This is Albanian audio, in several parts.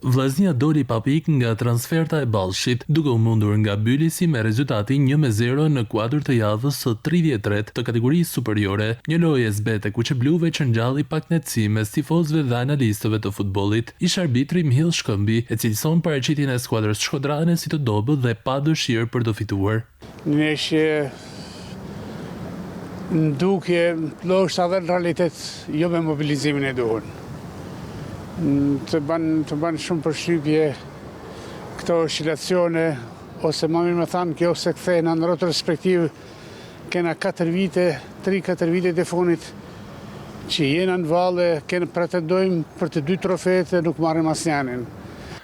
Vllaznia doli pa pikë nga transferta e Ballshit, duke u mundur nga Bylisi me rezultatin 1-0 në kuadër të javës së 33 të kategorisë superiore, një lojë zbete kuqebluve që ngjalli pak netësi mes tifozëve dhe analistëve të futbollit. Ish arbitri Mihill Shkëmbi e cilëson paraqitjen e skuadrës shkodrane si të dobët dhe pa dëshirë për të fituar. Neshje ndukje ndoshta edhe në realitet jo me mobilizimin e duhur. Të ban shumë përshtypje këto oscilacione, ose më mirë me thanë kjo se kthehen në rrotë respektiv kena 3-4 vite të fundit që jena në valle, pretendojmë për të 2 trofeet e nuk marrim asnjënin.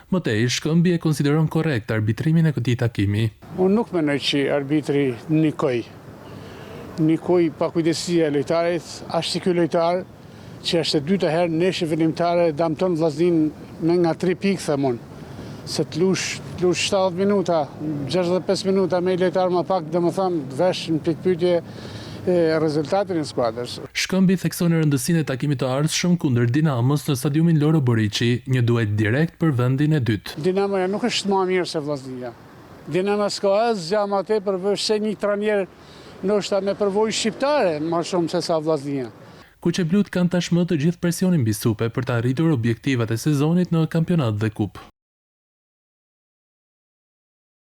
Mëtej, Shkëmbi e konsideron korrekt arbitrimin e këtij takimi. Unë nuk mendoj që arbitri nikoj pa kujdesia e lojtarit, ashtë si ky lojtar që është e dyta herë në neshje fillimtare damton vllaznin me nga 3 pikë, them unë. Se të lush 70 minuta, 65 minuta me lojtar më pak, domethënë vesh në pikpyetje rezultatin e skuadrës. Shkëmbi thekson rëndësinë e takimit të ardhshëm kundër Dinamos në stadiumin Loro Boriçi, një duet direkt për vendin e dytë. Dinamoja nuk është më mirë se Vllaznia. Dinamo s'ka asgjë më tepër se një trajner ndoshta me përvojë shqiptare më shumë se sa Vllaznia. Kuqeblut kanë tashmë të gjithë presionin mbi supe për të arritur objektivat e sezonit në kampionat dhe kupë.